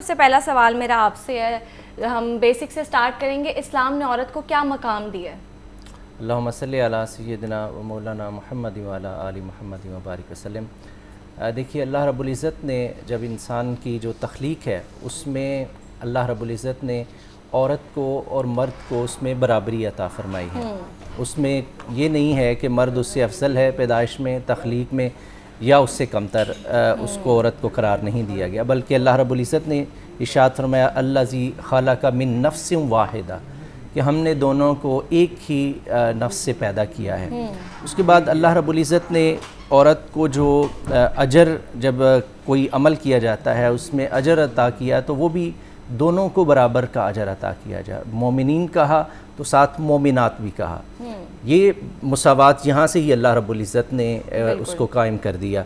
سب سے پہلا سوال میرا آپ سے ہے، ہم بیسک سے سٹارٹ کریں گے. اسلام نے عورت کو کیا مقام دیا ہے؟ اللہم صلی علی سیدنا و مولانا محمد و علی آل محمد و بارک وسلم. دیکھیے، اللہ رب العزت نے جب انسان کی جو تخلیق ہے اس میں اللہ رب العزت نے عورت کو اور مرد کو اس میں برابری عطا فرمائی ہے. اس میں یہ نہیں ہے کہ مرد اس سے افضل ہے پیدائش میں، تخلیق میں، یا اس سے کمتر اس کو عورت کو قرار نہیں دیا گیا، بلکہ اللہ رب العزت نے ارشاد فرمایا الذی خلق من نفس واحدہ، کہ ہم نے دونوں کو ایک ہی نفس سے پیدا کیا ہے. اس کے بعد اللہ رب العزت نے عورت کو جو اجر، جب کوئی عمل کیا جاتا ہے اس میں اجر عطا کیا تو وہ بھی دونوں کو برابر کا اجر عطا کیا جائے. مومنین کہا تو ساتھ مومنات بھی کہا. یہ مساوات یہاں سے ہی اللہ رب العزت نے اس کو قائم کر دیا.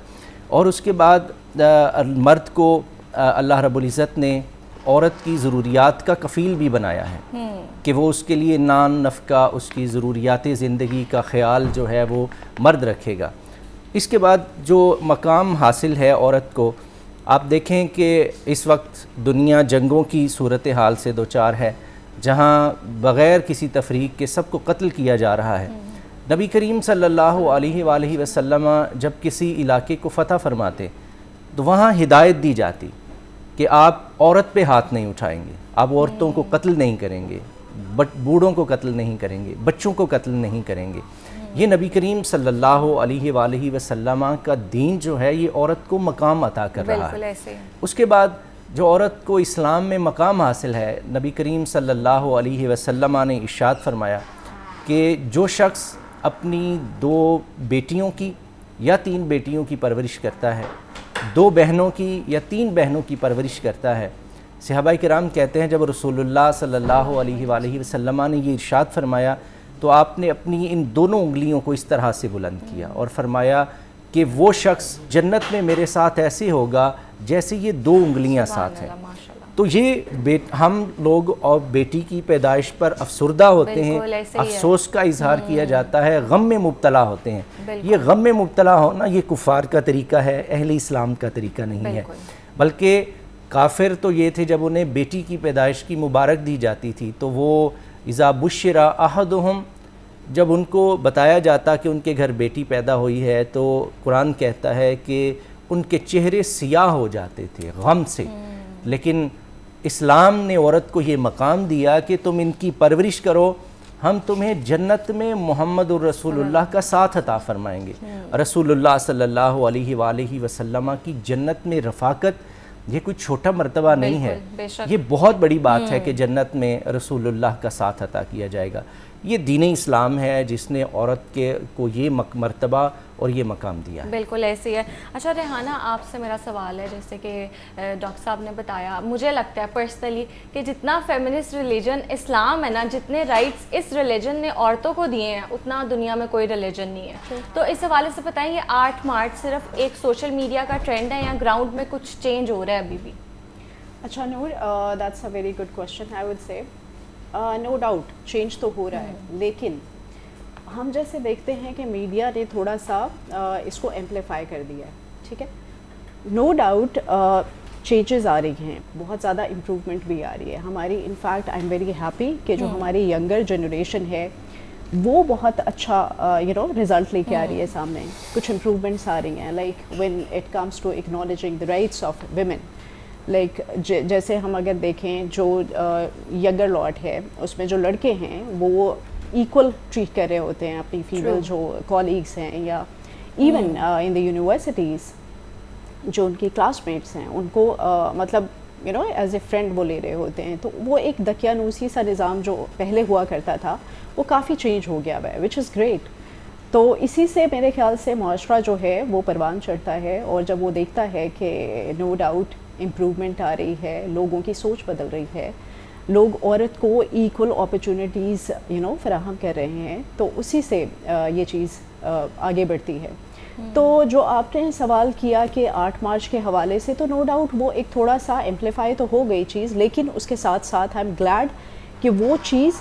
اور اس کے بعد مرد کو اللہ رب العزت نے عورت کی ضروریات کا کفیل بھی بنایا ہے کہ وہ اس کے لیے نان نفقہ، اس کی ضروریات زندگی کا خیال جو ہے وہ مرد رکھے گا. اس کے بعد جو مقام حاصل ہے عورت کو، آپ دیکھیں کہ اس وقت دنیا جنگوں کی صورتحال سے دوچار ہے، جہاں بغیر کسی تفریق کے سب کو قتل کیا جا رہا ہے. نبی کریم صلی اللہ علیہ وآلہ وسلم جب کسی علاقے کو فتح فرماتے تو وہاں ہدایت دی جاتی کہ آپ عورت پہ ہاتھ نہیں اٹھائیں گے، آپ عورتوں کو قتل نہیں کریں گے، بوڑھوں کو قتل نہیں کریں گے، بچوں کو قتل نہیں کریں گے. یہ نبی کریم صلی اللہ علیہ وآلہ وسلم کا دین جو ہے یہ عورت کو مقام عطا کر رہا ہے. اس کے بعد جو عورت کو اسلام میں مقام حاصل ہے، نبی کریم صلی اللہ علیہ وسلم نے ارشاد فرمایا کہ جو شخص اپنی 2 بیٹیوں کی یا 3 بیٹیوں کی پرورش کرتا ہے، 2 بہنوں کی یا 3 بہنوں کی پرورش کرتا ہے. صحابہ کرام کہتے ہیں جب رسول اللہ صلی اللہ علیہ وآلہ وسلم نے یہ ارشاد فرمایا تو آپ نے اپنی ان دونوں انگلیوں کو اس طرح سے بلند کیا اور فرمایا کہ وہ شخص جنت میں میرے ساتھ ایسے ہوگا جیسے یہ 2 انگلیاں ساتھ ہیں. تو یہ ہم لوگ اور بیٹی کی پیدائش پر افسردہ ہوتے ہیں، افسوس کا اظہار کیا جاتا ہے، غم میں مبتلا ہوتے ہیں. یہ غم میں مبتلا ہونا یہ کفار کا طریقہ ہے، اہل اسلام کا طریقہ نہیں ہے. بلکہ کافر تو یہ تھے جب انہیں بیٹی کی پیدائش کی مبارک دی جاتی تھی تو وہ اذا بشر احدہم، جب ان کو بتایا جاتا کہ ان کے گھر بیٹی پیدا ہوئی ہے تو قرآن کہتا ہے کہ ان کے چہرے سیاہ ہو جاتے تھے غم سے. لیکن اسلام نے عورت کو یہ مقام دیا کہ تم ان کی پرورش کرو، ہم تمہیں جنت میں محمد الرسول اللہ کا ساتھ عطا فرمائیں گے. رسول اللہ صلی اللہ علیہ وآلہ وسلم کی جنت میں رفاقت یہ کوئی چھوٹا مرتبہ نہیں ہے، یہ بہت بڑی بات ہے کہ جنت میں رسول اللہ کا ساتھ عطا کیا جائے گا. یہ دین اسلام ہے جس نے عورت کو یہ مرتبہ اور یہ مقام دیا ہے. بالکل ایسی ہے. اچھا ریحانہ، آپ سے میرا سوال ہے، جیسے کہ ڈاکٹر صاحب نے بتایا، مجھے لگتا ہے پرسنلی کہ جتنا فیمنسٹ ریلیجن اسلام ہے نا، جتنے رائٹس اس ریلیجن نے عورتوں کو دیے ہیں اتنا دنیا میں کوئی ریلیجن نہیں ہے. تو اس حوالے سے بتائیں، یہ 8 مارچ صرف ایک سوشل میڈیا کا ٹرینڈ ہے یا گراؤنڈ میں کچھ چینج ہو رہا ہے ابھی بھی؟ اچھا Noor, that's a very good question. I would say no doubt change تو ہو رہا ہے، لیکن ہم جیسے دیکھتے ہیں کہ میڈیا نے تھوڑا سا اس کو ایمپلیفائی کر دیا ہے. ٹھیک ہے، نو ڈاؤٹ چینجز آ رہی ہیں، بہت زیادہ امپروومنٹ بھی آ رہی ہے ہماری. In fact I am very happy کہ جو ہماری ینگر جنریشن ہے وہ بہت اچھا رزلٹ لے کے آ رہی ہے سامنے. کچھ امپروومنٹس آ رہی ہیں، like when it comes to acknowledging the rights of women. Like جیسے ہم اگر دیکھیں جو ینگر لاٹ ہے اس میں جو لڑکے ہیں وہ ایکول ٹریٹ کر رہے ہوتے ہیں اپنی فیمیل جو کالیگس ہیں، یا ایون ان دا یونیورسٹیز جو ان کی کلاس میٹس ہیں ان کو مطلب ایز اے فرینڈ وہ لے رہے ہوتے ہیں. تو وہ ایک دقیانوسی سا نظام جو پہلے ہوا کرتا تھا وہ کافی چینج ہو گیا ہے، وچ از گریٹ. تو اسی سے میرے خیال سے معاشرہ جو ہے وہ پروان چڑھتا ہے، اور جب وہ دیکھتا ہے کہ نو ڈاؤٹ امپروومنٹ آ رہی ہے، لوگوں کی سوچ بدل رہی ہے، لوگ عورت کو ایکول اپرچونیٹیز فراہم کر رہے ہیں، تو اسی سے یہ چیز آگے بڑھتی ہے. تو جو آپ نے سوال کیا کہ 8 مارچ کے حوالے سے، تو نو ڈاؤٹ وہ ایک تھوڑا سا ایمپلیفائی تو ہو گئی چیز، لیکن اس کے ساتھ ساتھ آئی ایم گلیڈ کہ وہ چیز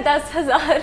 10,000